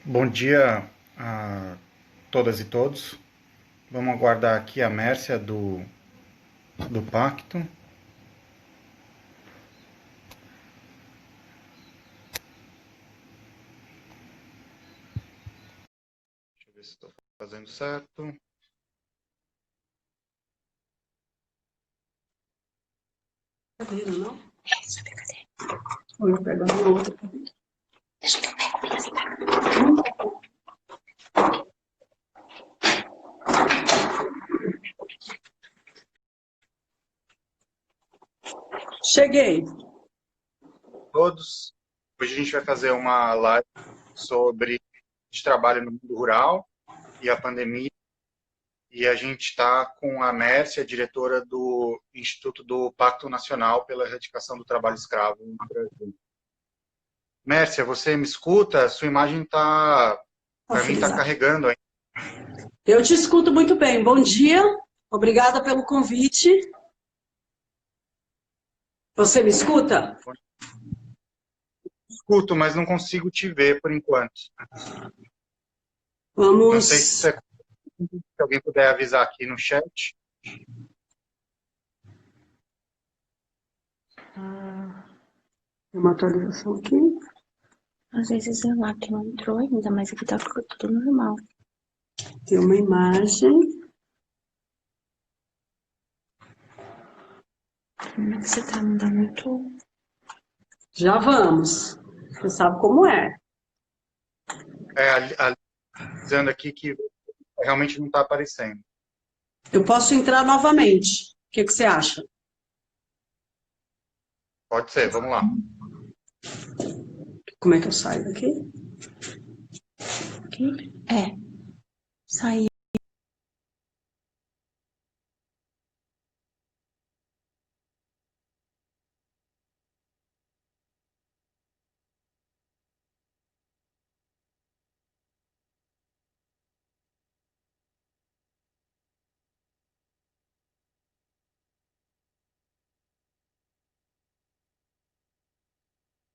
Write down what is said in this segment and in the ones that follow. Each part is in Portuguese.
Bom dia a todas e todos. Vamos aguardar aqui a Mércia do Pacto. Deixa eu ver se estou fazendo certo. Cadeira, não? Ou eu pego a minha outra cadeira. Cheguei. Todos. Hoje a gente vai fazer uma live sobre de trabalho no mundo rural e a pandemia. E a gente está com a Mércia, diretora do Instituto do Pacto Nacional pela Erradicação do Trabalho Escravo no Brasil. Mércia, você me escuta? Sua imagem está, para mim, está carregando ainda. Eu te escuto muito bem. Bom dia. Obrigada pelo convite. Você me escuta? Escuto, mas não consigo te ver por enquanto. Vamos. Não sei se alguém puder avisar aqui no chat. Uma atualização aqui. Às vezes é lá que não entrou ainda, mas aqui tá tudo normal. Tem uma imagem. Como é que você tá? Não dá muito. Já vamos. Você sabe como é. Dizendo aqui que realmente não está aparecendo. Eu posso entrar novamente. O que você acha? Pode ser, vamos lá. Como é que eu saio daqui? Aqui? É. Saí.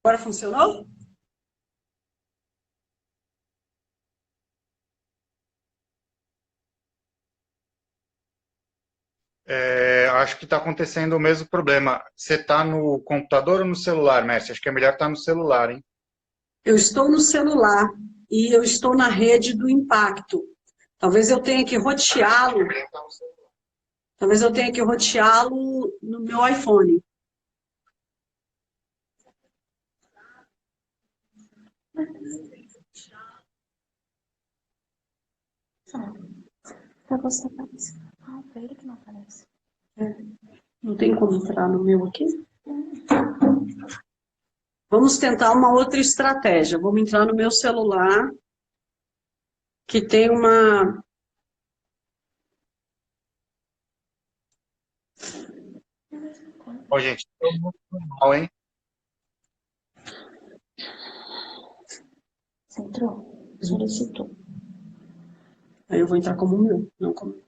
Agora funcionou? Acho que está acontecendo o mesmo problema. Você está no computador ou no celular, Messi? Acho que é melhor estar no celular, hein? Eu estou no celular e eu estou na rede do Impacto. Talvez eu tenha que roteá-lo. Talvez eu tenha que roteá-lo no meu iPhone. Pra você aparecer. Ah, pra ele que não aparece. Não tem como entrar no meu aqui? Vamos tentar uma outra estratégia. Vamos entrar no meu celular, que tem uma... Ó, gente, tô muito mal, hein? Você entrou? Solicitou. Aí eu vou entrar como o meu, não como...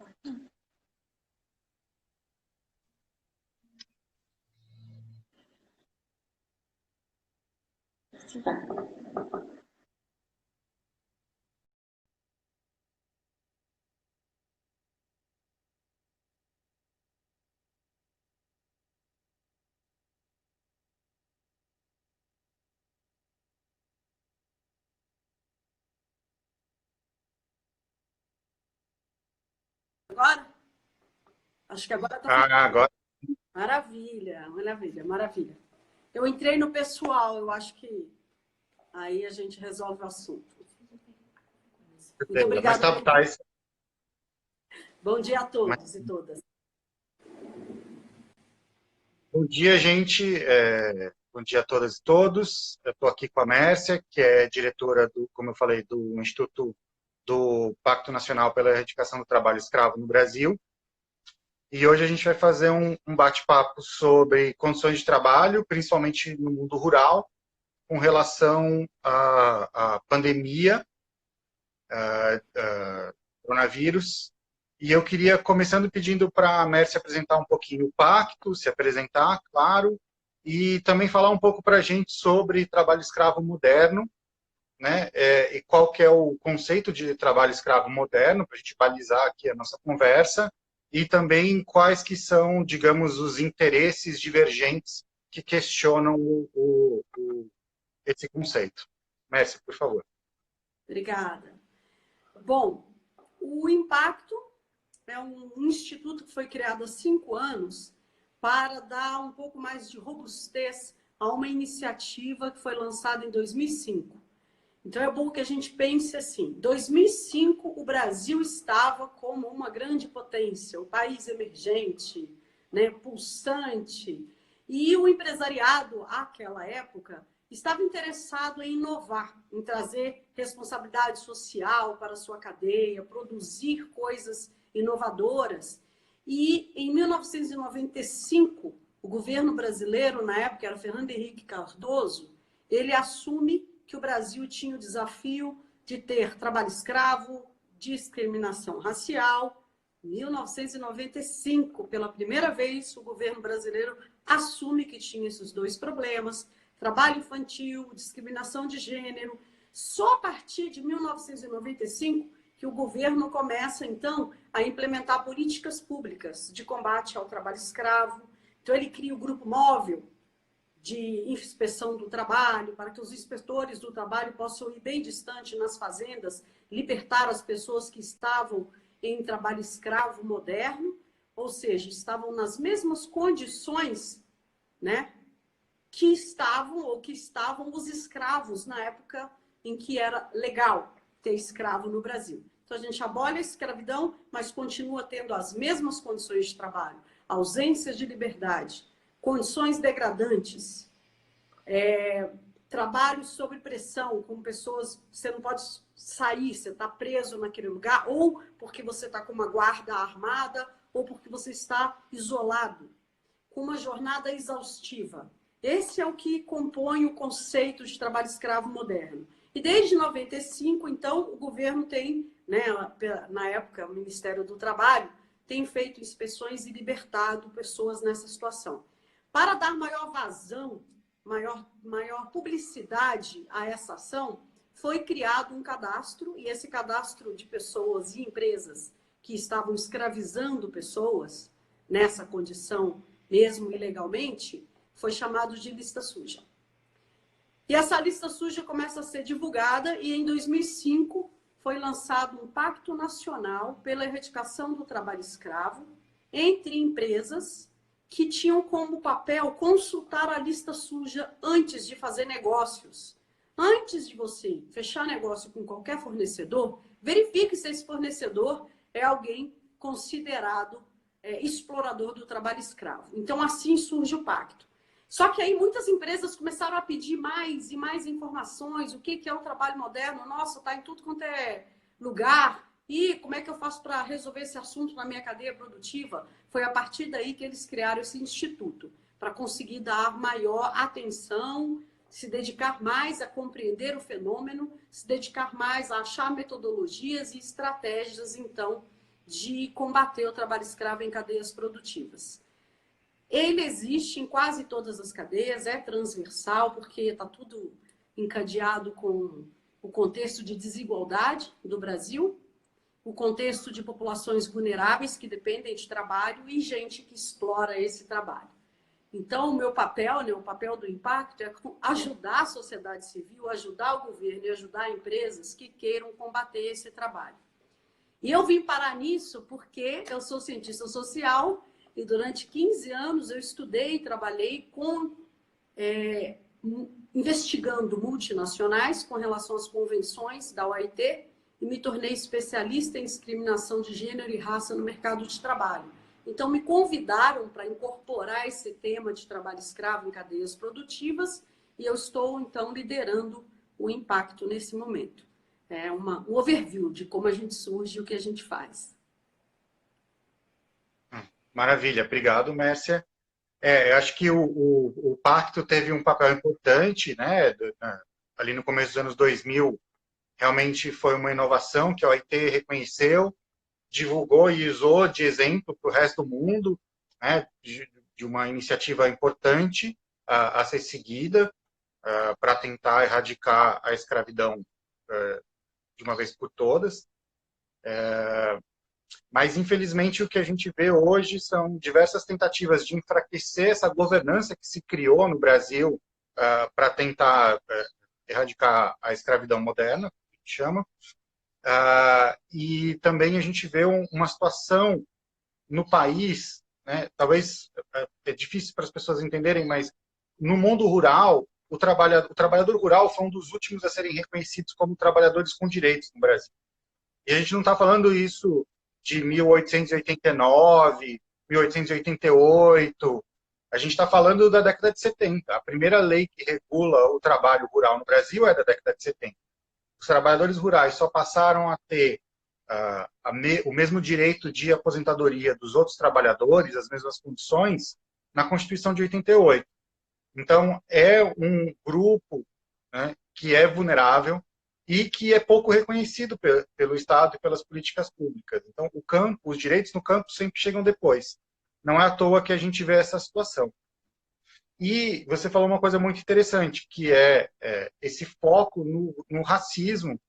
Se dá. Agora? Acho que agora está... Agora. Maravilha, maravilha, maravilha. Eu entrei no pessoal, eu acho que aí a gente resolve o assunto. Muito Mas obrigada. tá isso. Bom dia a todos e todas. Bom dia, gente. Bom dia a todas e todos. Eu estou aqui com a Mércia, que é diretora, como eu falei, do Instituto do Pacto Nacional pela Erradicação do Trabalho Escravo no Brasil. E hoje a gente vai fazer um bate-papo sobre condições de trabalho, principalmente no mundo rural, com relação à pandemia, coronavírus. E eu queria, começando pedindo para a Mércia apresentar um pouquinho o pacto, se apresentar, claro, e também falar um pouco para a gente sobre trabalho escravo moderno né? E qual que é o conceito de trabalho escravo moderno, para a gente balizar aqui a nossa conversa, e também quais que são, digamos, os interesses divergentes que questionam esse conceito. Mércia, por favor. Obrigada. Bom, o Impacto é um instituto que foi criado há 5 anos para dar um pouco mais de robustez a uma iniciativa que foi lançada em 2005. Então é bom que a gente pense assim, 2005 o Brasil estava como uma grande potência, o país emergente, né, pulsante, e o empresariado, àquela época, estava interessado em inovar, em trazer responsabilidade social para a sua cadeia, produzir coisas inovadoras. E em 1995, o governo brasileiro, na época era Fernando Henrique Cardoso, ele assume que o Brasil tinha o desafio de ter trabalho escravo, discriminação racial. Em 1995, pela primeira vez, o governo brasileiro assume que tinha esses 2 problemas, trabalho infantil, discriminação de gênero. Só a partir de 1995 que o governo começa, então, a implementar políticas públicas de combate ao trabalho escravo. Então, ele cria o Grupo Móvel de inspeção do trabalho, para que os inspetores do trabalho possam ir bem distante nas fazendas, libertar as pessoas que estavam em trabalho escravo moderno, ou seja, estavam nas mesmas condições, né, que estavam os escravos na época em que era legal ter escravo no Brasil. Então a gente abole a escravidão, mas continua tendo as mesmas condições de trabalho, ausências de liberdade, condições degradantes, trabalho sob pressão, com pessoas, você não pode sair, você está preso naquele lugar, ou porque você está com uma guarda armada, ou porque você está isolado, com uma jornada exaustiva. Esse é o que compõe o conceito de trabalho escravo moderno. E desde 95, então, o governo tem, né, na época, o Ministério do Trabalho, tem feito inspeções e libertado pessoas nessa situação. Para dar maior vazão, maior publicidade a essa ação, foi criado um cadastro, e esse cadastro de pessoas e empresas que estavam escravizando pessoas nessa condição, mesmo ilegalmente, foi chamado de lista suja. E essa lista suja começa a ser divulgada, e em 2005 foi lançado um pacto nacional pela erradicação do trabalho escravo entre empresas que tinham como papel consultar a lista suja antes de fazer negócios. Antes de você fechar negócio com qualquer fornecedor, verifique se esse fornecedor é alguém considerado explorador do trabalho escravo. Então, assim surge o pacto. Só que aí muitas empresas começaram a pedir mais e mais informações, o que é o trabalho moderno, nossa, está em tudo quanto é lugar, e como é que eu faço para resolver esse assunto na minha cadeia produtiva? Foi a partir daí que eles criaram esse instituto, para conseguir dar maior atenção, se dedicar mais a compreender o fenômeno, se dedicar mais a achar metodologias e estratégias, então, de combater o trabalho escravo em cadeias produtivas. Ele existe em quase todas as cadeias, é transversal, porque está tudo encadeado com o contexto de desigualdade do Brasil, o contexto de populações vulneráveis que dependem de trabalho e gente que explora esse trabalho. Então, o meu papel, né, o papel do Impacto é ajudar a sociedade civil, ajudar o governo e ajudar empresas que queiram combater esse trabalho. E eu vim parar nisso porque eu sou cientista social e durante 15 anos eu estudei e trabalhei investigando multinacionais com relação às convenções da OIT e me tornei especialista em discriminação de gênero e raça no mercado de trabalho. Então, me convidaram para incorporar esse tema de trabalho escravo em cadeias produtivas e eu estou, então, liderando o Impacto nesse momento. É um overview de como a gente surge e o que a gente faz. Maravilha, obrigado, Mércia. Eu acho que o Pacto teve um papel importante, né? Ali no começo dos anos 2000, realmente foi uma inovação que a OIT reconheceu, divulgou e usou de exemplo para o resto do mundo, né? De uma iniciativa importante a ser seguida. para tentar erradicar a escravidão de uma vez por todas. Mas, infelizmente, o que a gente vê hoje são diversas tentativas de enfraquecer essa governança que se criou no Brasil para tentar erradicar a escravidão moderna, que a gente chama. E também a gente vê uma situação no país, né, talvez é difícil para as pessoas entenderem, mas no mundo rural, o trabalhador rural foi um dos últimos a serem reconhecidos como trabalhadores com direitos no Brasil. E a gente não está falando isso de 1889, 1888, a gente está falando da década de 70. A primeira lei que regula o trabalho rural no Brasil é da década de 70. Os trabalhadores rurais só passaram a ter o mesmo direito de aposentadoria dos outros trabalhadores, as mesmas condições, na Constituição de 88. Então, é um grupo, né, que é vulnerável e que é pouco reconhecido pelo Estado e pelas políticas públicas. Então, os direitos no campo sempre chegam depois. Não é à toa que a gente vê essa situação. E você falou uma coisa muito interessante, que é esse foco no racismo,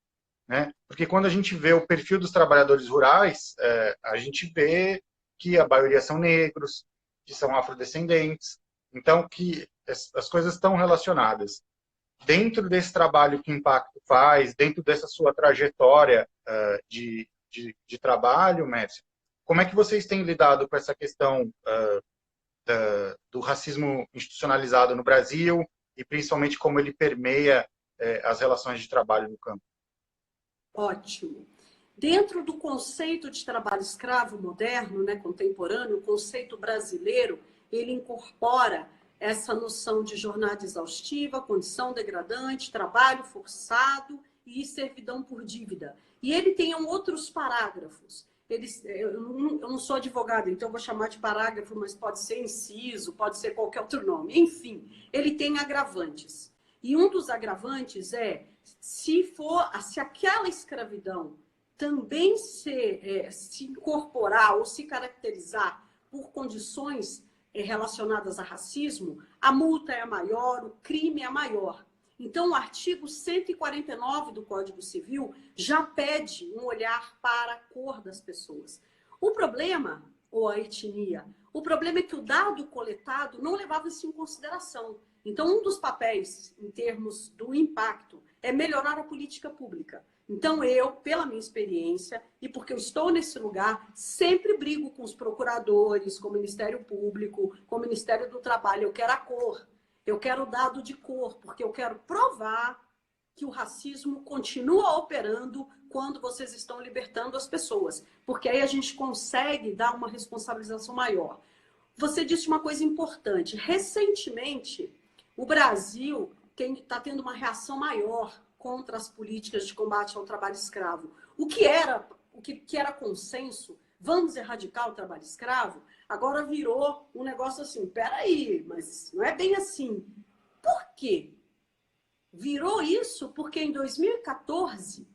né? Porque quando a gente vê o perfil dos trabalhadores rurais, a gente vê que a maioria são negros, que são afrodescendentes, então que as coisas estão relacionadas. Dentro desse trabalho que o Impacto faz, dentro dessa sua trajetória de trabalho, Mércia, como é que vocês têm lidado com essa questão do racismo institucionalizado no Brasil e principalmente como ele permeia as relações de trabalho no campo? Ótimo. Dentro do conceito de trabalho escravo moderno, né, contemporâneo, o conceito brasileiro, ele incorpora essa noção de jornada exaustiva, condição degradante, trabalho forçado e servidão por dívida. E ele tem outros parágrafos. Eu não sou advogada, então eu vou chamar de parágrafo, mas pode ser inciso, pode ser qualquer outro nome. Enfim, ele tem agravantes. E um dos agravantes é, se aquela escravidão também se incorporar ou se caracterizar por condições relacionadas a racismo, a multa é maior, o crime é maior. Então, o artigo 149 do Código Civil já pede um olhar para a cor das pessoas. O problema, ou a etnia, o problema é que o dado coletado não levava isso em consideração. Então, um dos papéis, em termos do impacto, é melhorar a política pública. Então, eu, pela minha experiência, e porque eu estou nesse lugar, sempre brigo com os procuradores, com o Ministério Público, com o Ministério do Trabalho. Eu quero a cor, eu quero o dado de cor, porque eu quero provar que o racismo continua operando quando vocês estão libertando as pessoas. Porque aí a gente consegue dar uma responsabilização maior. Você disse uma coisa importante. Recentemente, o Brasil está tendo uma reação maior contra as políticas de combate ao trabalho escravo. O que era consenso, vamos erradicar o trabalho escravo, agora virou um negócio assim, peraí, mas não é bem assim. Por quê? Virou isso porque em 2014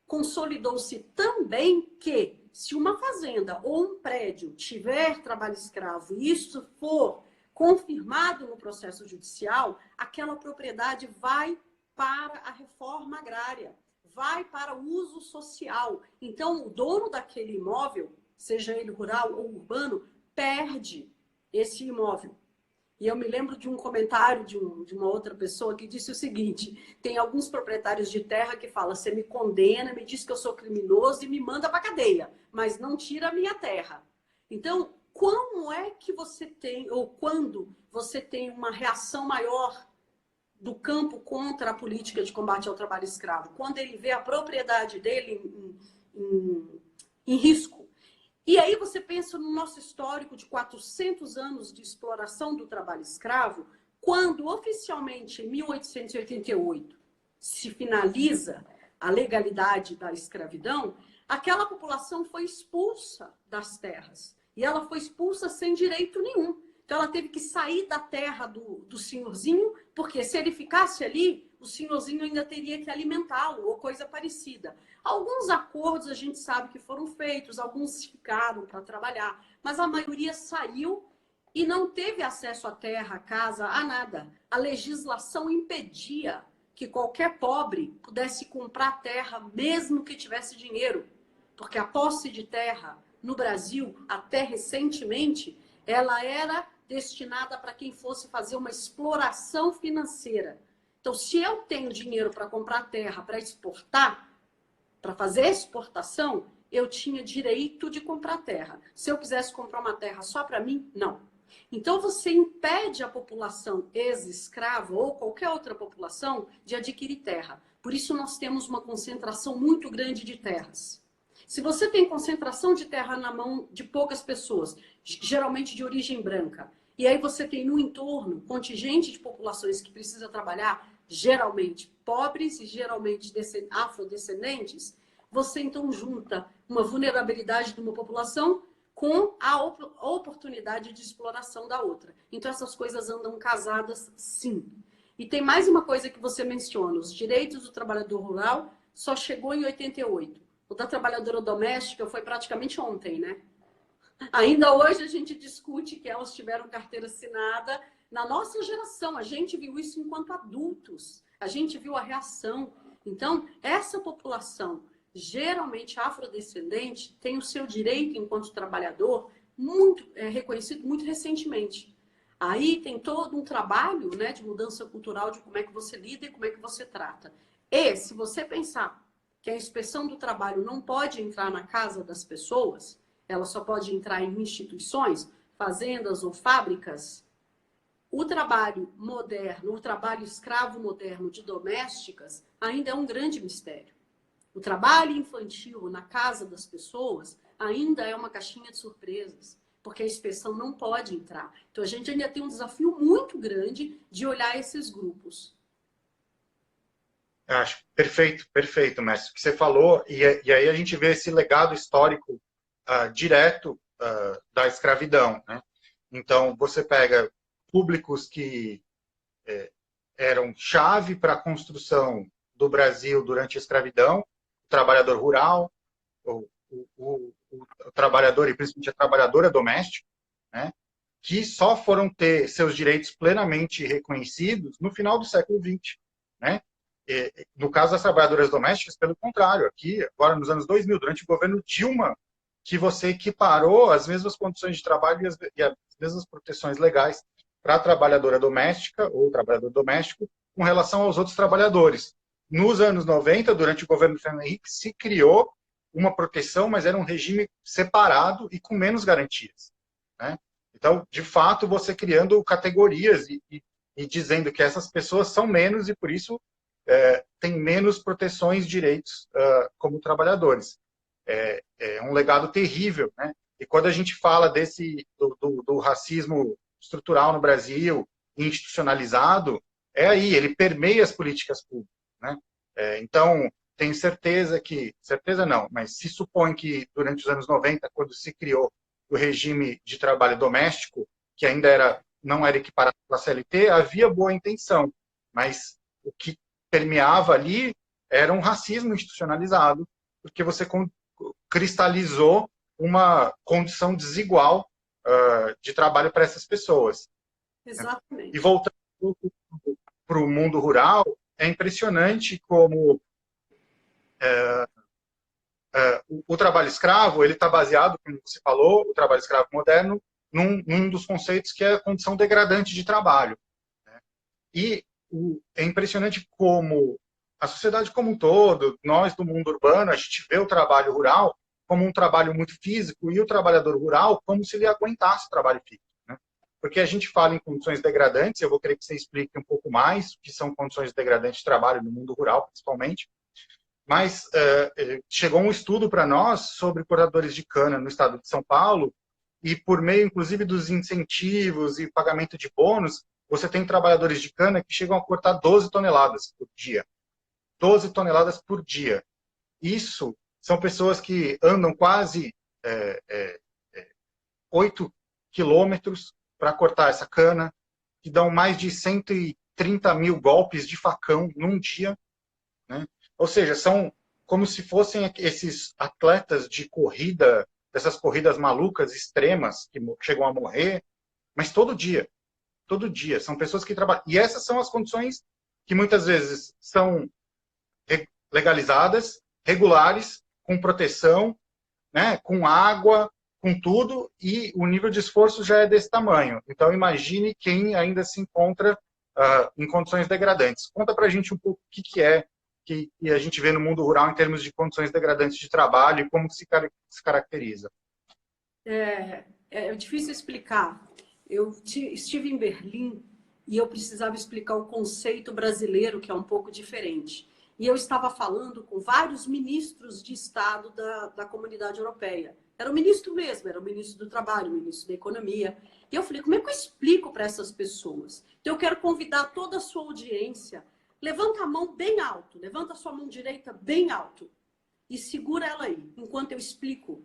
consolidou-se também que se uma fazenda ou um prédio tiver trabalho escravo e isso for confirmado no processo judicial, aquela propriedade vai para a reforma agrária, vai para o uso social. Então, o dono daquele imóvel, seja ele rural ou urbano, perde esse imóvel. E eu me lembro de um comentário de uma outra pessoa que disse o seguinte, tem alguns proprietários de terra que falam, você me condena, me diz que eu sou criminoso e me manda para a cadeia, mas não tira a minha terra. Então, como é que você tem, ou quando você tem uma reação maior do campo contra a política de combate ao trabalho escravo? Quando ele vê a propriedade dele em risco. E aí você pensa no nosso histórico de 400 anos de exploração do trabalho escravo, quando oficialmente, em 1888, se finaliza a legalidade da escravidão, aquela população foi expulsa das terras. E ela foi expulsa sem direito nenhum. Então ela teve que sair da terra do senhorzinho, porque se ele ficasse ali, o senhorzinho ainda teria que alimentá-lo, ou coisa parecida. Alguns acordos a gente sabe que foram feitos, alguns ficaram para trabalhar, mas a maioria saiu e não teve acesso à terra, à casa, a nada. A legislação impedia que qualquer pobre pudesse comprar terra, mesmo que tivesse dinheiro. Porque a posse de terra no Brasil, até recentemente, ela era destinada para quem fosse fazer uma exploração financeira. Então, se eu tenho dinheiro para comprar terra, para exportar, para fazer exportação, eu tinha direito de comprar terra. Se eu quisesse comprar uma terra só para mim, não. Então, você impede a população ex-escrava ou qualquer outra população de adquirir terra. Por isso, nós temos uma concentração muito grande de terras. Se você tem concentração de terra na mão de poucas pessoas, geralmente de origem branca, e aí você tem no entorno contingente de populações que precisa trabalhar, geralmente pobres e geralmente afrodescendentes, você então junta uma vulnerabilidade de uma população com a oportunidade de exploração da outra. Então essas coisas andam casadas, sim. E tem mais uma coisa que você menciona, os direitos do trabalhador rural só chegou em 88. O da trabalhadora doméstica foi praticamente ontem, né? Ainda hoje a gente discute que elas tiveram carteira assinada. Na nossa geração, a gente viu isso enquanto adultos. A gente viu a reação. Então, essa população, geralmente afrodescendente, tem o seu direito enquanto trabalhador muito reconhecido muito recentemente. Aí tem todo um trabalho, né, de mudança cultural de como é que você lida e como é que você trata. E se você pensar que a inspeção do trabalho não pode entrar na casa das pessoas, ela só pode entrar em instituições, fazendas ou fábricas, o trabalho moderno, o trabalho escravo moderno de domésticas ainda é um grande mistério. O trabalho infantil na casa das pessoas ainda é uma caixinha de surpresas, porque a inspeção não pode entrar. Então a gente ainda tem um desafio muito grande de olhar esses grupos. Acho perfeito, perfeito, mestre. O que você falou, e aí a gente vê esse legado histórico direto da escravidão, né? Então, você pega públicos que eram chave para a construção do Brasil durante a escravidão, o trabalhador rural, o trabalhador, e principalmente a trabalhadora doméstica, né? Que só foram ter seus direitos plenamente reconhecidos no final do século XX, né? No caso das trabalhadoras domésticas, pelo contrário, aqui, agora nos anos 2000, durante o governo Dilma, que você equiparou as mesmas condições de trabalho e as mesmas proteções legais para a trabalhadora doméstica ou trabalhador doméstico com relação aos outros trabalhadores. Nos anos 90, durante o governo do Fernando Henrique, se criou uma proteção, mas era um regime separado e com menos garantias, né? Então, de fato, você criando categorias e dizendo que essas pessoas são menos e, por isso, tem menos proteções e direitos como trabalhadores. É um legado terrível, né? E quando a gente fala do racismo estrutural no Brasil, institucionalizado, aí, ele permeia as políticas públicas, né? Então, tenho certeza não, mas se supõe que durante os anos 90, quando se criou o regime de trabalho doméstico, que ainda não era equiparado à CLT, havia boa intenção, mas o que permeava ali era um racismo institucionalizado, porque você cristalizou uma condição desigual de trabalho para essas pessoas. Exatamente. E voltando para o mundo rural, é impressionante como o trabalho escravo ele está baseado, como você falou, o trabalho escravo moderno, num dos conceitos que é a condição degradante de trabalho, né? E é impressionante como a sociedade como um todo, nós do mundo urbano, a gente vê o trabalho rural como um trabalho muito físico e o trabalhador rural como se ele aguentasse o trabalho físico, né? Porque a gente fala em condições degradantes, eu vou querer que você explique um pouco mais o que são condições degradantes de trabalho no mundo rural, principalmente. Mas chegou um estudo para nós sobre cortadores de cana no estado de São Paulo e por meio, inclusive, dos incentivos e pagamento de bônus, você tem trabalhadores de cana que chegam a cortar 12 toneladas por dia. 12 toneladas por dia. Isso são pessoas que andam quase 8 quilômetros para cortar essa cana, que dão mais de 130 mil golpes de facão num dia, né? Ou seja, são como se fossem esses atletas de corrida, dessas corridas malucas, extremas, que chegam a morrer, mas todo dia. Todo dia. São pessoas que trabalham. E essas são as condições que muitas vezes são legalizadas, regulares, com proteção, né, com água, com tudo, e o nível de esforço já é desse tamanho. Então, imagine quem ainda se encontra em condições degradantes. Conta pra gente um pouco o que é que a gente vê no mundo rural em termos de condições degradantes de trabalho e como se caracteriza. É difícil explicar. Eu estive em Berlim e eu precisava explicar o conceito brasileiro, que é um pouco diferente. E eu estava falando com vários ministros de Estado da Comunidade Europeia. Era o ministro mesmo, era o ministro do Trabalho, o ministro da Economia. E eu falei, como é que eu explico para essas pessoas? Então, eu quero convidar toda a sua audiência. Levanta a mão bem alto, levanta a sua mão direita bem alto e segura ela aí, enquanto eu explico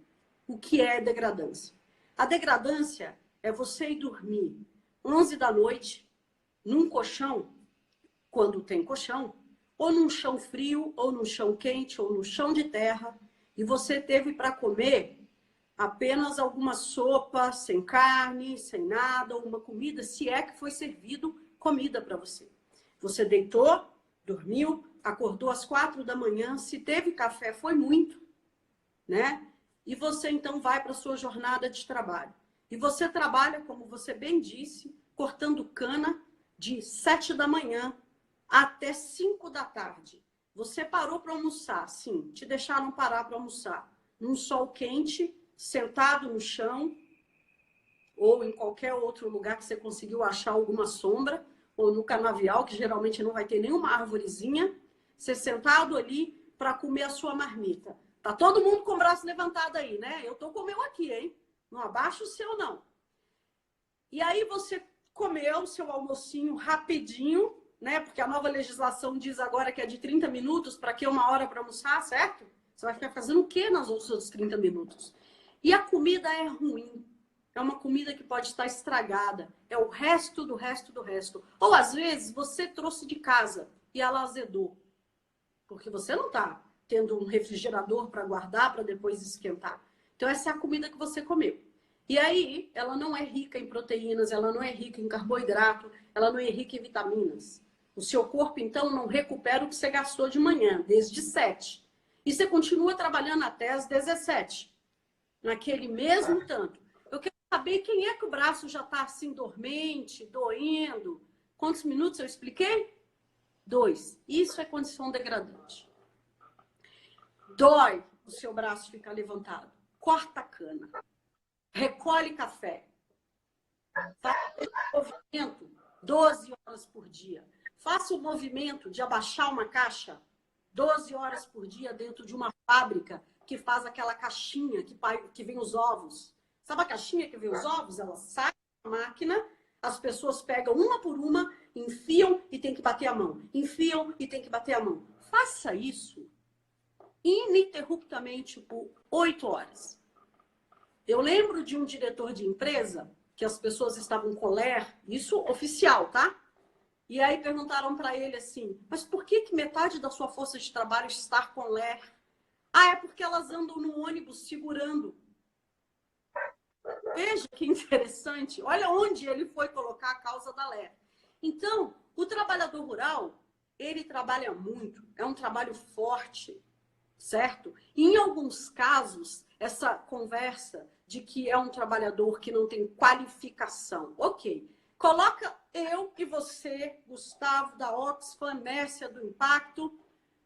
o que é degradância. A degradância é você ir dormir 11 da noite, num colchão, quando tem colchão, ou num chão frio, ou num chão quente, ou no chão de terra, e você teve para comer apenas alguma sopa, sem carne, sem nada, ou uma comida, se é que foi servido comida para você. Você deitou, dormiu, acordou às 4 da manhã, se teve café foi muito, né? E você então vai para a sua jornada de trabalho. E você trabalha, como você bem disse, cortando cana de 7 da manhã até 5 da tarde. Você parou para almoçar, sim, te deixaram parar para almoçar. Num sol quente, sentado no chão, ou em qualquer outro lugar que você conseguiu achar alguma sombra, ou no canavial, que geralmente não vai ter nenhuma árvorezinha, você sentado ali para comer a sua marmita. Tá todo mundo com o braço levantado aí, né? Eu tô com o meu aqui, hein? Não abaixa o seu, não. E aí você comeu o seu almocinho rapidinho, né? Porque a nova legislação diz agora que é de 30 minutos, para que 1 hora para almoçar, certo? Você vai ficar fazendo o quê nos outros 30 minutos? E a comida é ruim. É uma comida que pode estar estragada. É o resto do resto do resto. Ou, às vezes, você trouxe de casa e ela azedou. Porque você não está tendo um refrigerador para guardar para depois esquentar. Então, essa é a comida que você comeu. E aí, ela não é rica em proteínas, ela não é rica em carboidrato, ela não é rica em vitaminas. O seu corpo, então, não recupera o que você gastou de manhã, desde 7. E você continua trabalhando até as 17. Naquele mesmo tanto. Eu quero saber quem é que o braço já está assim dormente, doendo. Quantos minutos eu expliquei? 2. Isso é condição degradante. Dói o seu braço ficar levantado. Corta a cana. Recolhe café. Faça esse movimento 12 horas por dia. Faça o movimento de abaixar uma caixa 12 horas por dia dentro de uma fábrica que faz aquela caixinha que vem os ovos. Sabe a caixinha que vem os ovos? Ela sai da máquina, as pessoas pegam uma por uma, enfiam e tem que bater a mão. Enfiam e tem que bater a mão. Faça isso ininterruptamente por 8 horas. Eu lembro de um diretor de empresa que as pessoas estavam com ler, isso oficial, tá? E aí perguntaram para ele assim, mas por que metade da sua força de trabalho está com ler? Ah, é porque elas andam no ônibus segurando. Veja que interessante. Olha onde ele foi colocar a causa da ler. Então, o trabalhador rural, ele trabalha muito. É um trabalho forte, certo? E em alguns casos, essa conversa de que é um trabalhador que não tem qualificação. Ok. Coloca eu e você, Gustavo, da Oxfam, Mércia, do Impacto,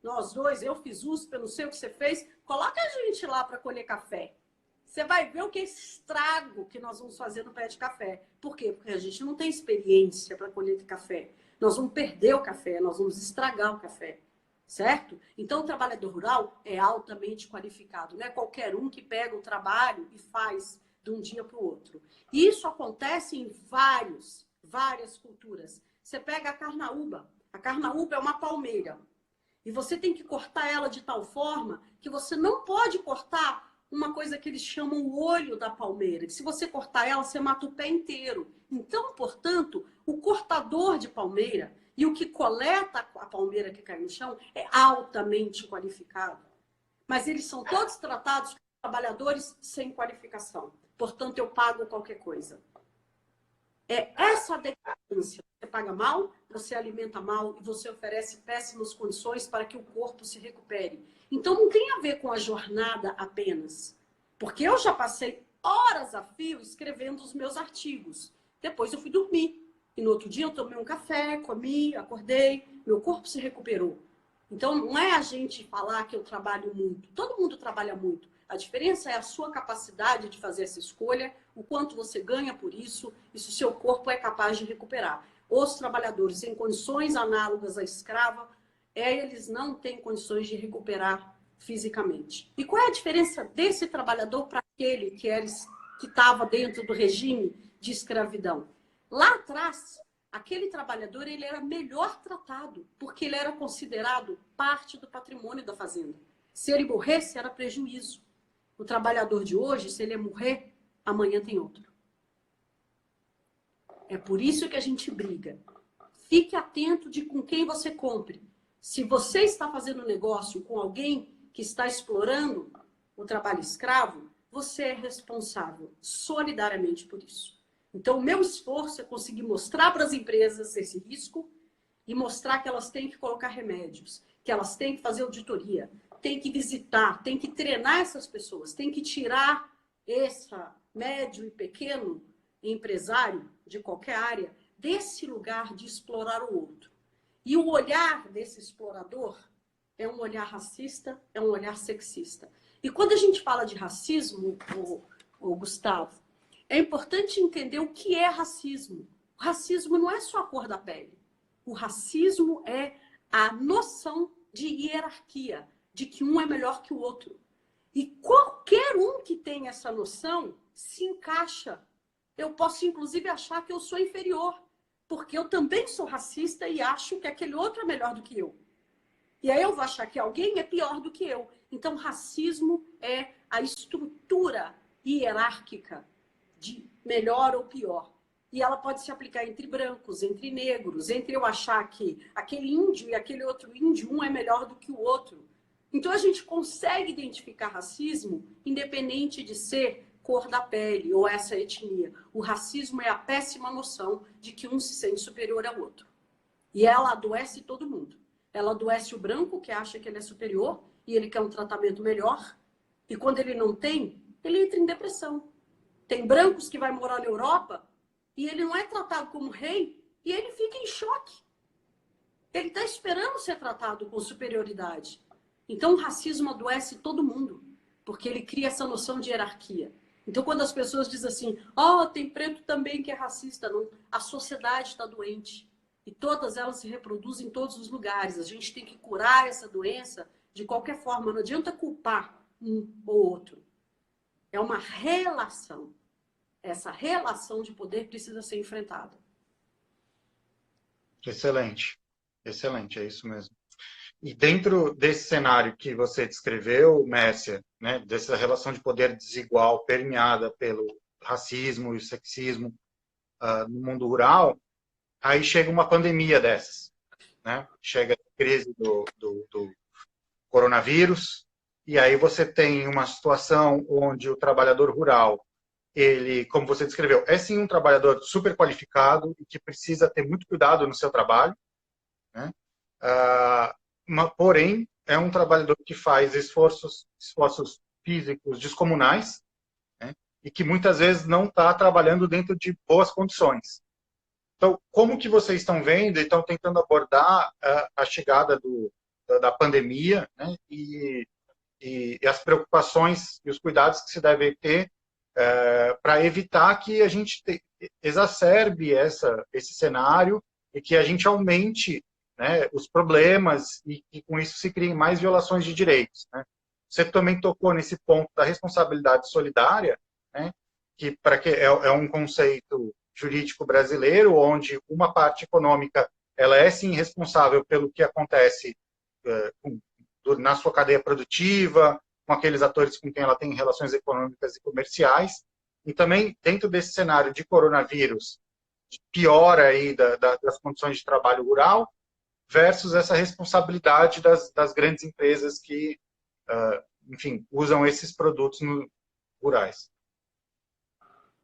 nós dois, eu fiz USP, eu não sei o que você fez, coloca a gente lá para colher café. Você vai ver o que é estrago que nós vamos fazer no pé de café. Por quê? Porque a gente não tem experiência para colher de café. Nós vamos perder o café, nós vamos estragar o café. Certo? Então, o trabalhador rural é altamente qualificado. Não é qualquer um que pega o trabalho e faz de um dia para o outro. E isso acontece em várias culturas. Você pega a carnaúba. A carnaúba é uma palmeira. E você tem que cortar ela de tal forma que você não pode cortar uma coisa que eles chamam o olho da palmeira. Que se você cortar ela, você mata o pé inteiro. Então, portanto, o cortador de palmeira e o que coleta a palmeira que cai no chão é altamente qualificado. Mas eles são todos tratados como trabalhadores sem qualificação. Portanto, eu pago qualquer coisa. É essa a decadência. Você paga mal, você alimenta mal e você oferece péssimas condições para que o corpo se recupere. Então não tem a ver com a jornada apenas. Porque eu já passei horas a fio escrevendo os meus artigos. Depois eu fui dormir. E no outro dia eu tomei um café, comi, acordei, meu corpo se recuperou. Então não é a gente falar que eu trabalho muito. Todo mundo trabalha muito. A diferença é a sua capacidade de fazer essa escolha, o quanto você ganha por isso e se o seu corpo é capaz de recuperar. Os trabalhadores em condições análogas à escrava, eles não têm condições de recuperar fisicamente. E qual é a diferença desse trabalhador para aquele que estava dentro do regime de escravidão? Lá atrás, aquele trabalhador ele era melhor tratado, porque ele era considerado parte do patrimônio da fazenda. Se ele morresse, era prejuízo. O trabalhador de hoje, se ele morrer, amanhã tem outro. É por isso que a gente briga. Fique atento de com quem você compre. Se você está fazendo negócio com alguém que está explorando o trabalho escravo, você é responsável solidariamente por isso. Então, o meu esforço é conseguir mostrar para as empresas esse risco e mostrar que elas têm que colocar remédios, que elas têm que fazer auditoria, têm que visitar, têm que treinar essas pessoas, têm que tirar esse médio e pequeno empresário de qualquer área desse lugar de explorar o outro. E o olhar desse explorador é um olhar racista, é um olhar sexista. E quando a gente fala de racismo, o Gustavo, é importante entender o que é racismo. O racismo não é só a cor da pele. O racismo é a noção de hierarquia, de que um é melhor que o outro. E qualquer um que tem essa noção se encaixa. Eu posso, inclusive, achar que eu sou inferior, porque eu também sou racista e acho que aquele outro é melhor do que eu. E aí eu vou achar que alguém é pior do que eu. Então, racismo é a estrutura hierárquica de melhor ou pior. E ela pode se aplicar entre brancos, entre negros, entre eu achar que aquele índio e aquele outro índio, um é melhor do que o outro. Então, a gente consegue identificar racismo independente de ser cor da pele ou essa etnia. O racismo é a péssima noção de que um se sente superior ao outro. E ela adoece todo mundo. Ela adoece o branco, que acha que ele é superior e ele quer um tratamento melhor. E quando ele não tem, ele entra em depressão. Tem brancos que vai morar na Europa e ele não é tratado como rei e ele fica em choque. Ele está esperando ser tratado com superioridade. Então, o racismo adoece todo mundo, porque ele cria essa noção de hierarquia. Então, quando as pessoas dizem assim, tem preto também que é racista, não, a sociedade está doente. E todas elas se reproduzem em todos os lugares. A gente tem que curar essa doença de qualquer forma. Não adianta culpar um ou outro. É uma relação. Essa relação de poder precisa ser enfrentada. Excelente. Excelente, é isso mesmo. E dentro desse cenário que você descreveu, Mércia, né, dessa relação de poder desigual permeada pelo racismo e o sexismo no mundo rural, aí chega uma pandemia dessas, né? Chega a crise do coronavírus, e aí você tem uma situação onde o trabalhador rural, ele, como você descreveu, é sim um trabalhador super qualificado e que precisa ter muito cuidado no seu trabalho, né? Porém, é um trabalhador que faz esforços físicos descomunais, né? E que muitas vezes não está trabalhando dentro de boas condições. Então, como que vocês estão vendo e estão tentando abordar a chegada da pandemia, né? E as preocupações e os cuidados que se devem ter para evitar que a gente exacerbe esse cenário e que a gente aumente, né, os problemas e com isso se criem mais violações de direitos, né? Você também tocou nesse ponto da responsabilidade solidária, né, que é um conceito jurídico brasileiro, onde uma parte econômica ela é sim responsável pelo que acontece na sua cadeia produtiva, com aqueles atores com quem ela tem relações econômicas e comerciais, e também dentro desse cenário de coronavírus, de piora aí das condições de trabalho rural, versus essa responsabilidade das grandes empresas que, enfim, usam esses produtos rurais.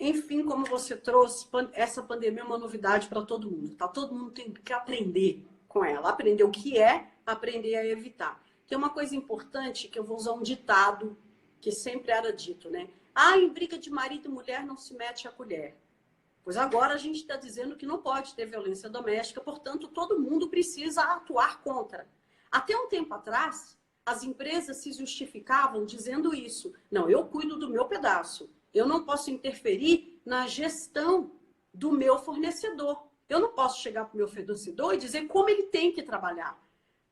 Enfim, como você trouxe, essa pandemia é uma novidade para todo mundo. Tá? Todo mundo tem que aprender com ela. Aprender o que é, aprender a evitar. Tem uma coisa importante que eu vou usar um ditado que sempre era dito, né? Ah, em briga de marido e mulher não se mete a colher. Pois agora a gente está dizendo que não pode ter violência doméstica, portanto, todo mundo precisa atuar contra. Até um tempo atrás, as empresas se justificavam dizendo isso. Não, eu cuido do meu pedaço. Eu não posso interferir na gestão do meu fornecedor. Eu não posso chegar para o meu fornecedor e dizer como ele tem que trabalhar.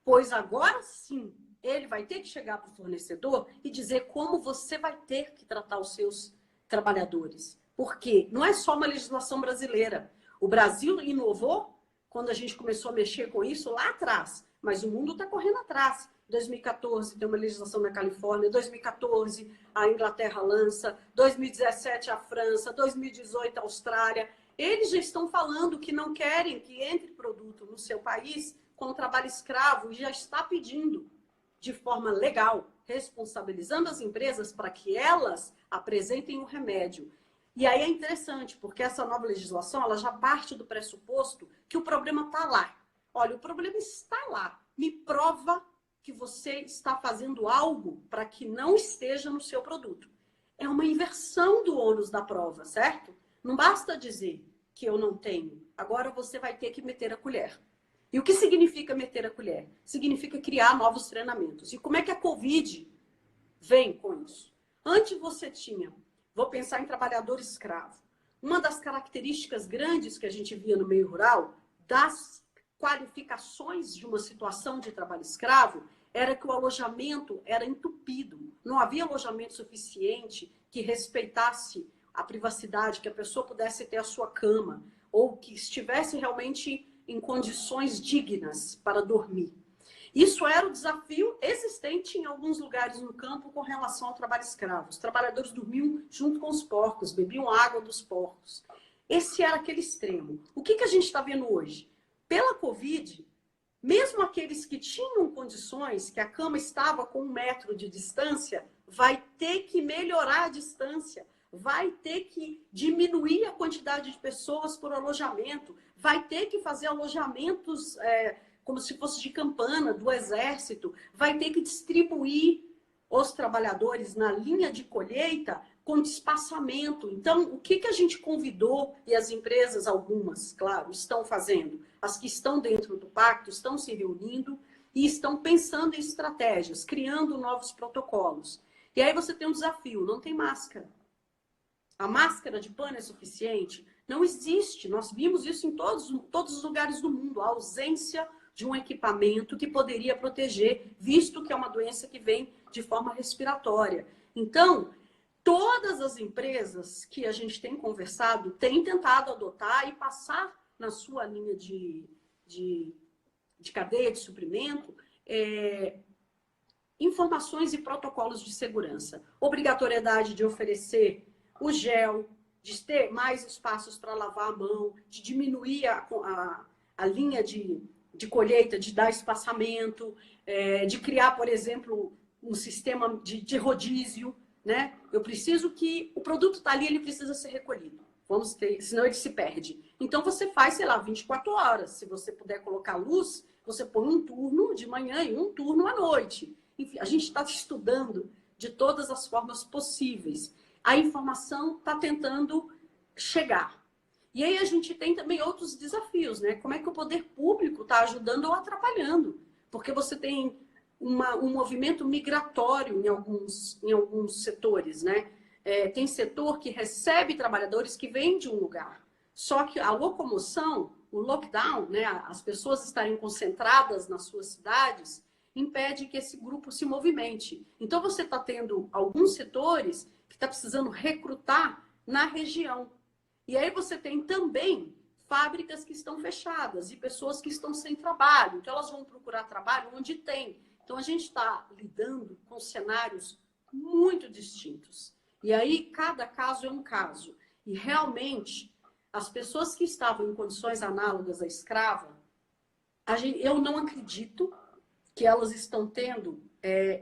Pois agora sim, ele vai ter que chegar para o fornecedor e dizer como você vai ter que tratar os seus trabalhadores. Porque não é só uma legislação brasileira. O Brasil inovou quando a gente começou a mexer com isso lá atrás. Mas o mundo está correndo atrás. 2014 tem uma legislação na Califórnia, 2014 a Inglaterra lança, 2017 a França, 2018 a Austrália. Eles já estão falando que não querem que entre produto no seu país com trabalho escravo e já está pedindo de forma legal, responsabilizando as empresas para que elas apresentem o remédio. E aí é interessante, porque essa nova legislação ela já parte do pressuposto que o problema está lá. Olha, o problema está lá. Me prova que você está fazendo algo para que não esteja no seu produto. É uma inversão do ônus da prova, certo? Não basta dizer que eu não tenho. Agora você vai ter que meter a colher. E o que significa meter a colher? Significa criar novos treinamentos. E como é que a Covid vem com isso? Antes você tinha, vou pensar em trabalhador escravo. Uma das características grandes que a gente via no meio rural, das qualificações de uma situação de trabalho escravo, era que o alojamento era entupido. Não havia alojamento suficiente que respeitasse a privacidade, que a pessoa pudesse ter a sua cama, ou que estivesse realmente em condições dignas para dormir. Isso era o desafio existente em alguns lugares no campo com relação ao trabalho escravo. Os trabalhadores dormiam junto com os porcos, bebiam água dos porcos. Esse era aquele extremo. O que a gente está vendo hoje? Pela Covid, mesmo aqueles que tinham condições, que a cama estava com 1 metro de distância, vai ter que melhorar a distância, vai ter que diminuir a quantidade de pessoas por alojamento, vai ter que fazer alojamentos como se fosse de campana, do exército, vai ter que distribuir os trabalhadores na linha de colheita com espaçamento. Então, o que a gente convidou, e as empresas, algumas, claro, estão fazendo, as que estão dentro do pacto, estão se reunindo e estão pensando em estratégias, criando novos protocolos. E aí você tem um desafio, não tem máscara. A máscara de pano é suficiente? Não existe. Nós vimos isso em todos os lugares do mundo. A ausência de um equipamento que poderia proteger, visto que é uma doença que vem de forma respiratória. Então, todas as empresas que a gente tem conversado têm tentado adotar e passar na sua linha de cadeia de suprimento informações e protocolos de segurança. Obrigatoriedade de oferecer o gel, de ter mais espaços para lavar a mão, de diminuir a linha de colheita, de dar espaçamento, de criar, por exemplo, um sistema de rodízio, né? Eu preciso que o produto está ali, ele precisa ser recolhido. Vamos ter, senão ele se perde. Então você faz, sei lá, 24 horas. Se você puder colocar luz, você põe um turno de manhã e um turno à noite. Enfim, a gente está estudando de todas as formas possíveis. A informação está tentando chegar. E aí a gente tem também outros desafios, né? Como é que o poder público está ajudando ou atrapalhando? Porque você tem um movimento migratório em alguns setores, né? Tem setor que recebe trabalhadores que vêm de um lugar. Só que a locomoção, o lockdown, né? As pessoas estarem concentradas nas suas cidades, impede que esse grupo se movimente. Então você está tendo alguns setores que está precisando recrutar na região. E aí você tem também fábricas que estão fechadas e pessoas que estão sem trabalho. Então elas vão procurar trabalho onde tem. Então a gente está lidando com cenários muito distintos. E aí cada caso é um caso. E realmente as pessoas que estavam em condições análogas à escrava, eu não acredito que elas estão tendo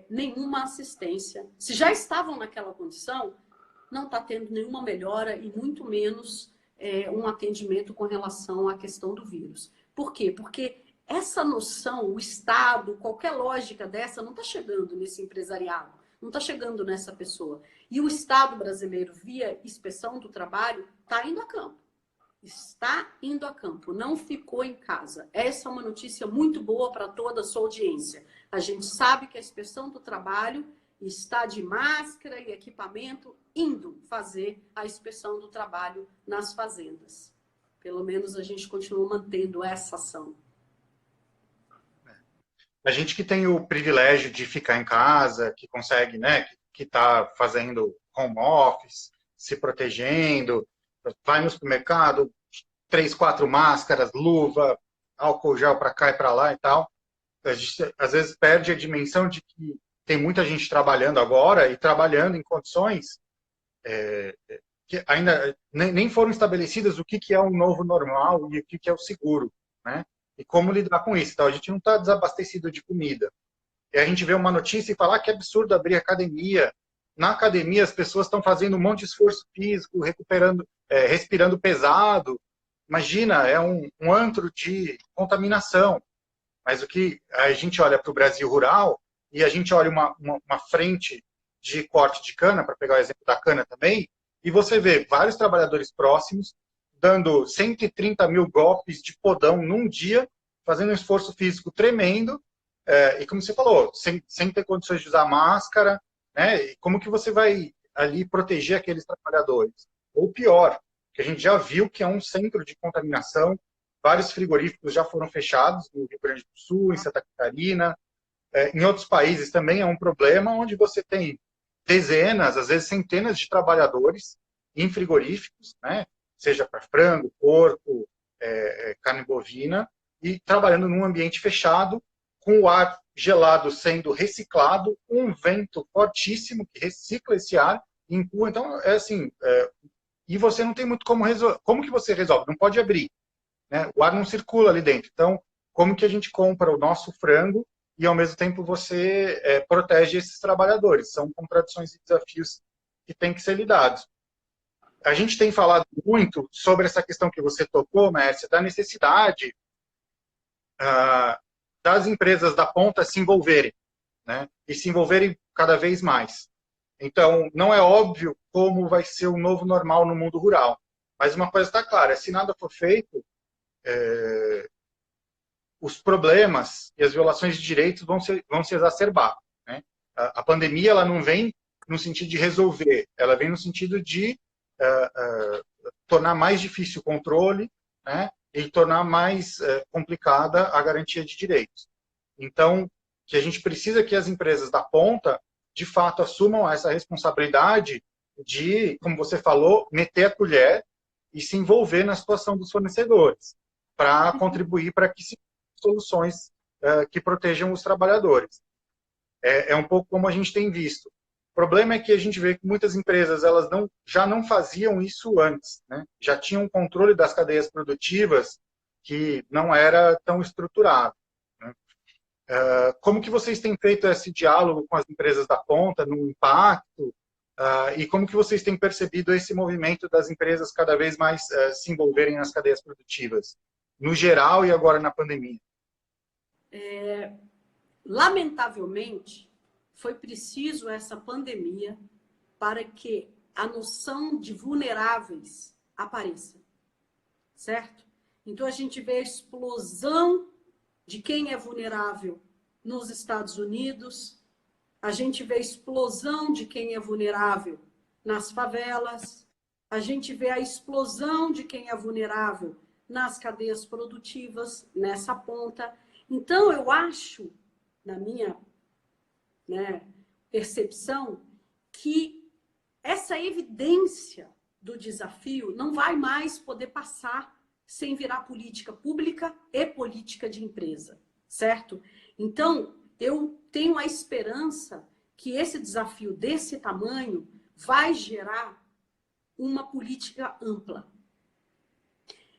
nenhuma assistência. Se já estavam naquela condição, não está tendo nenhuma melhora e muito menos um atendimento com relação à questão do vírus. Por quê? Porque essa noção, o Estado, qualquer lógica dessa, não está chegando nesse empresariado, não está chegando nessa pessoa. E o Estado brasileiro, via inspeção do trabalho, está indo a campo. Está indo a campo, não ficou em casa. Essa é uma notícia muito boa para toda a sua audiência. A gente sabe que a inspeção do trabalho está de máscara e equipamento indo fazer a inspeção do trabalho nas fazendas. Pelo menos a gente continua mantendo essa ação. A gente que tem o privilégio de ficar em casa, que consegue, né, que está fazendo home office, se protegendo, vai no supermercado, 3, 4 máscaras, luva, álcool gel para cá e para lá e tal. A gente, às vezes, perde a dimensão de que tem muita gente trabalhando agora e trabalhando em condições que ainda nem foram estabelecidas o que é o novo normal e o que é o seguro, né? E como lidar com isso. Então, a gente não está desabastecido de comida. E a gente vê uma notícia e fala que é absurdo abrir academia. Na academia, as pessoas estão fazendo um monte de esforço físico, recuperando, respirando pesado. Imagina, é um antro de contaminação. Mas o que a gente olha para o Brasil rural e a gente olha uma frente de corte de cana, para pegar o exemplo da cana também, e você vê vários trabalhadores próximos dando 130 mil golpes de podão num dia, fazendo um esforço físico tremendo, e como você falou, sem ter condições de usar máscara, né? E como que você vai ali proteger aqueles trabalhadores? Ou pior, que a gente já viu que é um centro de contaminação, vários frigoríficos já foram fechados no Rio Grande do Sul, em Santa Catarina, em outros países também é um problema, onde você tem dezenas, às vezes centenas de trabalhadores em frigoríficos, né? Seja para frango, porco, carne bovina, e trabalhando num ambiente fechado, com o ar gelado sendo reciclado, um vento fortíssimo que recicla esse ar e empurra. Então, é assim, e você não tem muito como resolver. Como que você resolve? Não pode abrir, né? O ar não circula ali dentro. Então, como que a gente compra o nosso frango e, ao mesmo tempo, você protege esses trabalhadores? São contradições e desafios que têm que ser lidados. A gente tem falado muito sobre essa questão que você tocou, Mércia, da necessidade das empresas da ponta se envolverem, né? E se envolverem cada vez mais. Então, não é óbvio como vai ser o novo normal no mundo rural. Mas uma coisa está clara, se nada for feito, os problemas e as violações de direitos vão se exacerbar, né? A pandemia ela não vem no sentido de resolver, ela vem no sentido de tornar mais difícil o controle, né? E tornar mais complicada a garantia de direitos. Então, que a gente precisa que as empresas da ponta, de fato, assumam essa responsabilidade de, como você falou, meter a colher e se envolver na situação dos fornecedores, para contribuir para que se soluções que protejam os trabalhadores. É um pouco como a gente tem visto. O problema é que a gente vê que muitas empresas elas já não faziam isso antes, né? Já tinham um controle das cadeias produtivas que não era tão estruturado, né? Como que vocês têm feito esse diálogo com as empresas da ponta, no impacto, e como que vocês têm percebido esse movimento das empresas cada vez mais se envolverem nas cadeias produtivas, no geral e agora na pandemia? Lamentavelmente, foi preciso essa pandemia para que a noção de vulneráveis apareça, certo? Então, a gente vê a explosão de quem é vulnerável nos Estados Unidos, a gente vê a explosão de quem é vulnerável nas favelas, a gente vê a explosão de quem é vulnerável nas cadeias produtivas, nessa ponta. Então, eu acho, na minha percepção, que essa evidência do desafio não vai mais poder passar sem virar política pública e política de empresa, certo? Então, eu tenho a esperança que esse desafio desse tamanho vai gerar uma política ampla.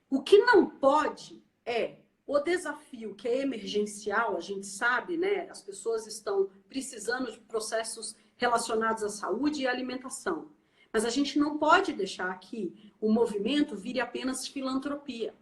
O que não pode é o desafio que é emergencial, a gente sabe, né? As pessoas estão precisando de processos relacionados à saúde e alimentação. Mas a gente não pode deixar que o movimento vire apenas filantropia.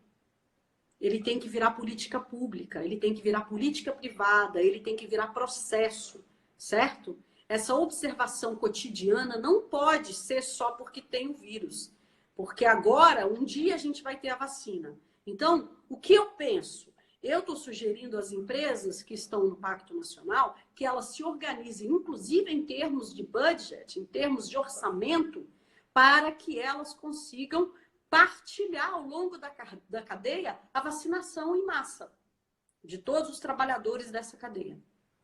Ele tem que virar política pública, ele tem que virar política privada, ele tem que virar processo, certo? Essa observação cotidiana não pode ser só porque tem o vírus. Porque agora, um dia a gente vai ter a vacina. Então, o que eu penso? Eu estou sugerindo às empresas que estão no Pacto Nacional que elas se organizem, inclusive em termos de budget, em termos de orçamento, para que elas consigam partilhar ao longo da cadeia a vacinação em massa de todos os trabalhadores dessa cadeia,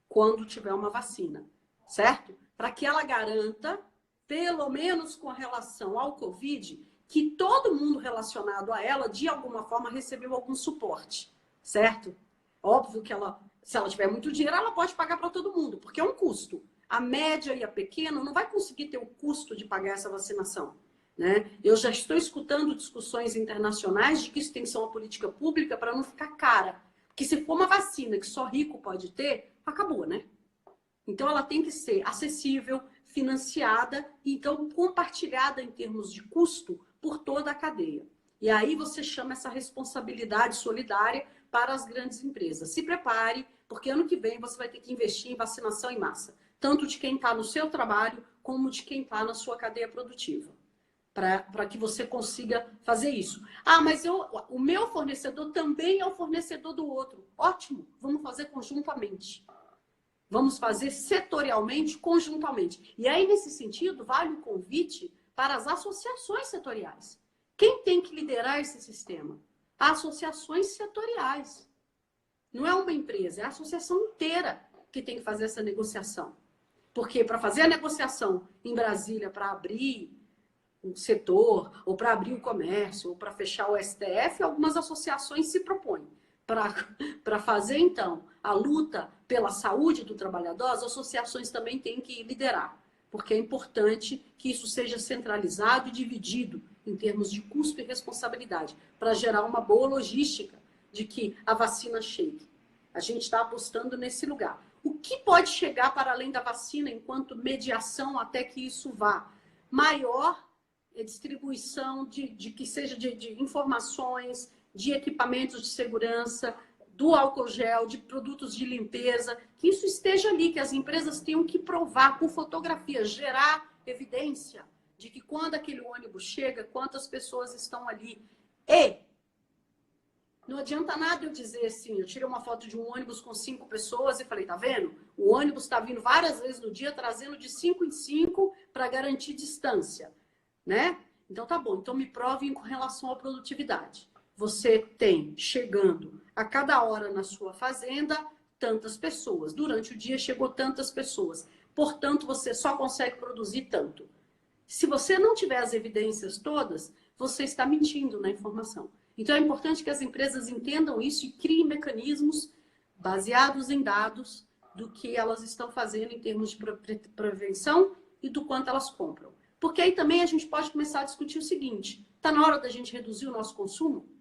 quando tiver uma vacina, certo? Para que ela garanta, pelo menos com relação ao Covid, que todo mundo relacionado a ela, de alguma forma, recebeu algum suporte, certo? Óbvio que se ela tiver muito dinheiro, ela pode pagar para todo mundo, porque é um custo. A média e a pequena não vai conseguir ter o custo de pagar essa vacinação. Né? Eu já estou escutando discussões internacionais de que isso tem que ser uma política pública para não ficar cara. Porque se for uma vacina que só rico pode ter, acabou, né? Então ela tem que ser acessível, financiada e então compartilhada em termos de custo por toda a cadeia. E aí você chama essa responsabilidade solidária para as grandes empresas. Se prepare, porque ano que vem você vai ter que investir em vacinação em massa. Tanto de quem está no seu trabalho, como de quem está na sua cadeia produtiva. Para que você consiga fazer isso. Ah, mas o meu fornecedor também é o fornecedor do outro. Ótimo, vamos fazer conjuntamente. Vamos fazer setorialmente, conjuntamente. E aí, nesse sentido, vale o convite para as associações setoriais. Quem tem que liderar esse sistema? Associações setoriais. Não é uma empresa, é a associação inteira que tem que fazer essa negociação. Porque para fazer a negociação em Brasília, para abrir o setor, ou para abrir o comércio, ou para fechar o STF, algumas associações se propõem. Para fazer, então, a luta pela saúde do trabalhador, as associações também têm que liderar, porque é importante que isso seja centralizado e dividido em termos de custo e responsabilidade, para gerar uma boa logística de que a vacina chegue. A gente está apostando nesse lugar. O que pode chegar para além da vacina enquanto mediação até que isso vá? Maior distribuição de que seja de informações, de equipamentos de segurança, do álcool gel, de produtos de limpeza, que isso esteja ali, que as empresas tenham que provar por fotografia, gerar evidência de que quando aquele ônibus chega, quantas pessoas estão ali. E não adianta nada eu dizer assim, eu tirei uma foto de um ônibus com 5 pessoas e falei, tá vendo? O ônibus está vindo várias vezes no dia, trazendo de 5 em 5 para garantir distância. Né? Então tá bom, então me provem com relação à produtividade. Você tem chegando a cada hora na sua fazenda tantas pessoas. Durante o dia chegou tantas pessoas. Portanto, você só consegue produzir tanto. Se você não tiver as evidências todas, você está mentindo na informação. Então é importante que as empresas entendam isso e criem mecanismos baseados em dados do que elas estão fazendo em termos de prevenção e do quanto elas compram. Porque aí também a gente pode começar a discutir o seguinte, está na hora da gente reduzir o nosso consumo?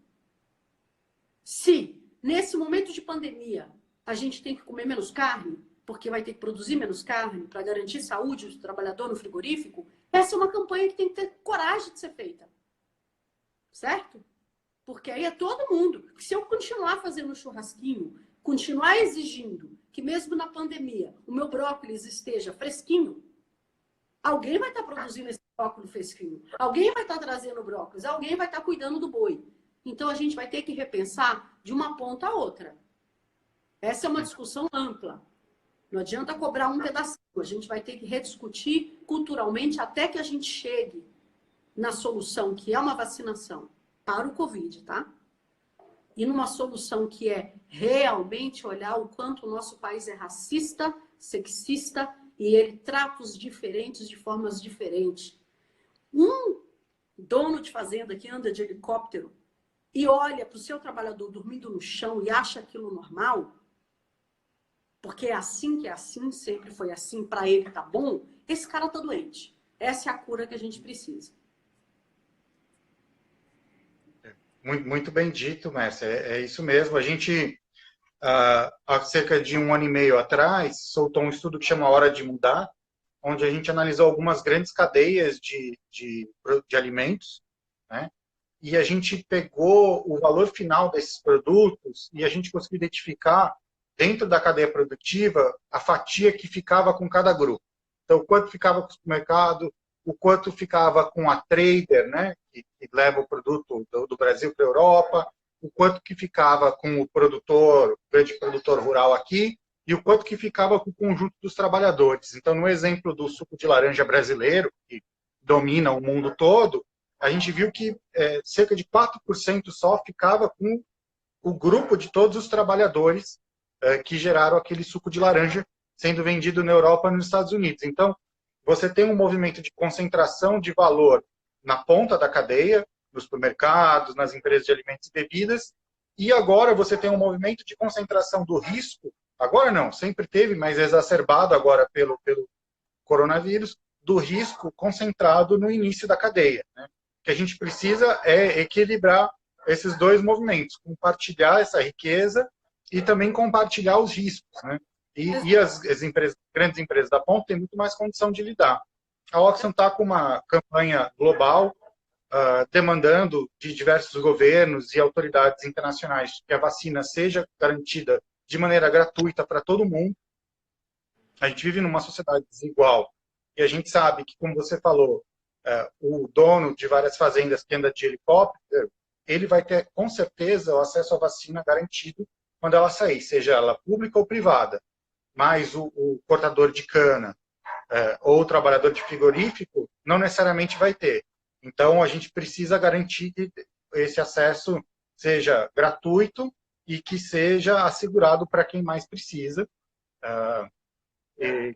Se, nesse momento de pandemia, a gente tem que comer menos carne, porque vai ter que produzir menos carne para garantir saúde do trabalhador no frigorífico, essa é uma campanha que tem que ter coragem de ser feita. Certo? Porque aí é todo mundo. Se eu continuar fazendo churrasquinho, continuar exigindo que mesmo na pandemia o meu brócolis esteja fresquinho, alguém vai estar produzindo esse brócolis fresquinho. Alguém vai estar trazendo brócolis. Alguém vai estar cuidando do boi. Então, a gente vai ter que repensar de uma ponta a outra. Essa é uma discussão ampla. Não adianta cobrar um pedacinho. A gente vai ter que rediscutir culturalmente até que a gente chegue na solução que é uma vacinação para o Covid, tá? E numa solução que é realmente olhar o quanto o nosso país é racista, sexista, e ele trata os diferentes de formas diferentes. Um dono de fazenda que anda de helicóptero e olha para o seu trabalhador dormindo no chão e acha aquilo normal, porque é assim que é assim, sempre foi assim, para ele tá bom, esse cara tá doente. Essa é a cura que a gente precisa. Muito bem dito, Mércia. É isso mesmo. A gente, há cerca de 1 ano e meio atrás, soltou um estudo que chama Hora de Mudar, onde a gente analisou algumas grandes cadeias de alimentos, né? E a gente pegou o valor final desses produtos e a gente conseguiu identificar, dentro da cadeia produtiva, a fatia que ficava com cada grupo. Então, o quanto ficava com o supermercado, o quanto ficava com a trader, né, que leva o produto do Brasil para a Europa, o quanto que ficava com o produtor, grande produtor rural aqui, e o quanto que ficava com o conjunto dos trabalhadores. Então, no exemplo do suco de laranja brasileiro, que domina o mundo todo, a gente viu que cerca de 4% só ficava com o grupo de todos os trabalhadores que geraram aquele suco de laranja sendo vendido na Europa e nos Estados Unidos. Então, você tem um movimento de concentração de valor na ponta da cadeia, nos supermercados, nas empresas de alimentos e bebidas, e agora você tem um movimento de concentração do risco, agora não, sempre teve, mas exacerbado agora pelo coronavírus, do risco concentrado no início da cadeia, né? O que a gente precisa é equilibrar esses dois movimentos, compartilhar essa riqueza e também compartilhar os riscos, né? E as grandes empresas da ponta têm muito mais condição de lidar. A Oxfam está com uma campanha global demandando de diversos governos e autoridades internacionais que a vacina seja garantida de maneira gratuita para todo mundo. A gente vive numa sociedade desigual e a gente sabe que, como você falou, o dono de várias fazendas que anda de helicóptero, ele vai ter, com certeza, o acesso à vacina garantido quando ela sair, seja ela pública ou privada. Mas o cortador de cana ou o trabalhador de frigorífico não necessariamente vai ter. Então, a gente precisa garantir que esse acesso seja gratuito e que seja assegurado para quem mais precisa.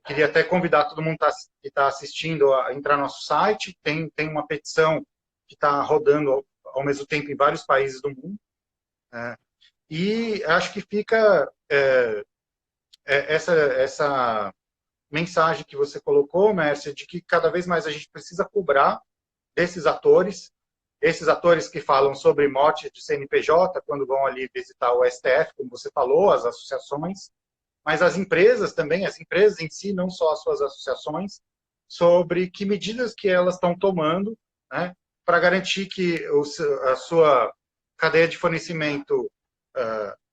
Queria até convidar todo mundo que está assistindo a entrar no nosso site. Tem uma petição que está rodando ao mesmo tempo em vários países do mundo. E acho que fica essa mensagem que você colocou, Mércia, de que cada vez mais a gente precisa cobrar desses atores, esses atores que falam sobre morte de CNPJ, quando vão ali visitar o STF, como você falou, as associações, mas as empresas também, as empresas em si, não só as suas associações, sobre que medidas que elas estão tomando, né, para garantir que a sua cadeia de fornecimento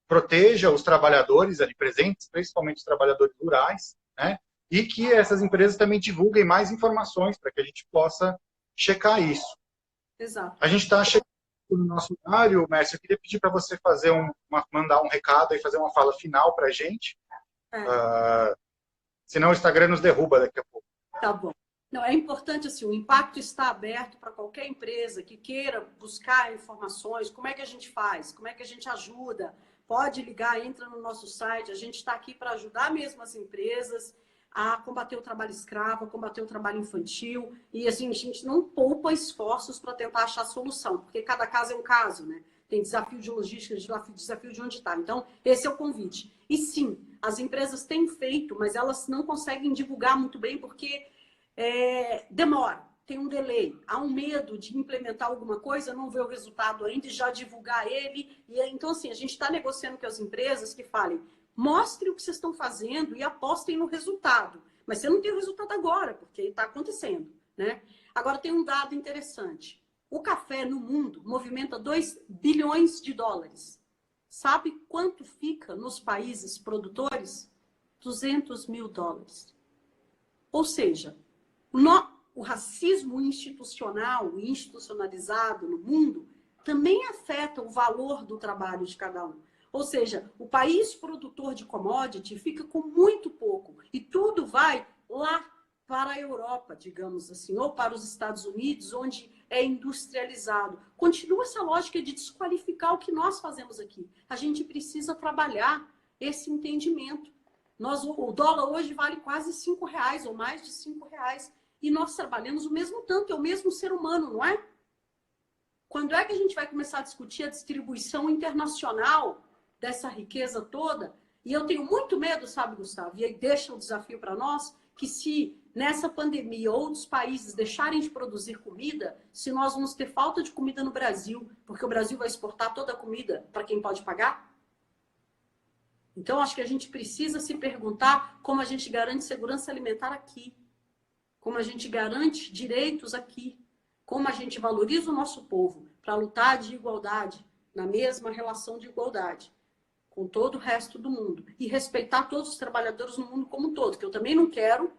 proteja os trabalhadores ali presentes, principalmente os trabalhadores rurais, né, e que essas empresas também divulguem mais informações para que a gente possa checar isso. Exato. A gente está chegando no nosso horário, Mércia, eu queria pedir para você fazer mandar um recado e fazer uma fala final para a gente. Senão o Instagram nos derruba daqui a pouco. Tá bom. Não, é importante, assim, o impacto está aberto para qualquer empresa que queira buscar informações, como é que a gente faz, como é que a gente ajuda, pode ligar, entra no nosso site, a gente está aqui para ajudar mesmo as empresas a combater o trabalho escravo, a combater o trabalho infantil, e assim, a gente não poupa esforços para tentar achar solução, porque cada caso é um caso, né? Tem desafio de logística, desafio de onde está. Então, esse é o convite. E sim, as empresas têm feito, mas elas não conseguem divulgar muito bem porque demora, tem um delay. Há um medo de implementar alguma coisa, não ver o resultado ainda e já divulgar ele. Então, assim, a gente está negociando com as empresas que falem, mostre o que vocês estão fazendo e apostem no resultado. Mas você não tem o resultado agora, porque está acontecendo, né? Agora, tem um dado interessante. O café no mundo movimenta 2 bilhões de dólares. Sabe quanto fica nos países produtores? 200 mil dólares. Ou seja, o racismo institucional e institucionalizado no mundo também afeta o valor do trabalho de cada um. Ou seja, o país produtor de commodity fica com muito pouco e tudo vai lá para a Europa, digamos assim, ou para os Estados Unidos, onde é industrializado. Continua essa lógica de desqualificar o que nós fazemos aqui. A gente precisa trabalhar esse entendimento. O dólar hoje vale quase R$5 ou mais de R$5. E nós trabalhamos o mesmo tanto, é o mesmo ser humano, não é? Quando é que a gente vai começar a discutir a distribuição internacional dessa riqueza toda? E eu tenho muito medo, sabe, Gustavo? E aí deixa o desafio para nós, que se nessa pandemia outros países deixarem de produzir comida, se nós vamos ter falta de comida no Brasil, porque o Brasil vai exportar toda a comida para quem pode pagar? Então, acho que a gente precisa se perguntar como a gente garante segurança alimentar aqui. como a gente garante direitos aqui, como a gente valoriza o nosso povo para lutar de igualdade, na mesma relação de igualdade com todo o resto do mundo. E respeitar todos os trabalhadores no mundo como um todo, que eu também não quero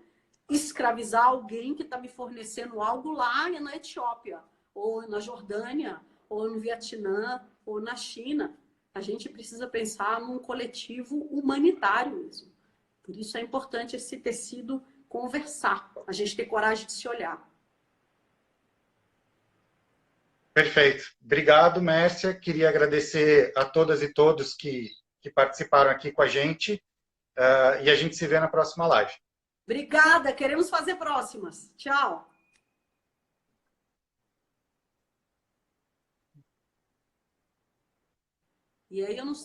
escravizar alguém que está me fornecendo algo lá na Etiópia, ou na Jordânia, ou no Vietnã, ou na China. A gente precisa pensar num coletivo humanitário mesmo. Por isso é importante esse tecido conversar, a gente ter coragem de se olhar. Perfeito. Obrigado, Mércia. Queria agradecer a todas e todos que participaram aqui com a gente. E a gente se vê na próxima live. Obrigada, queremos fazer próximas. Tchau. E aí eu não sei.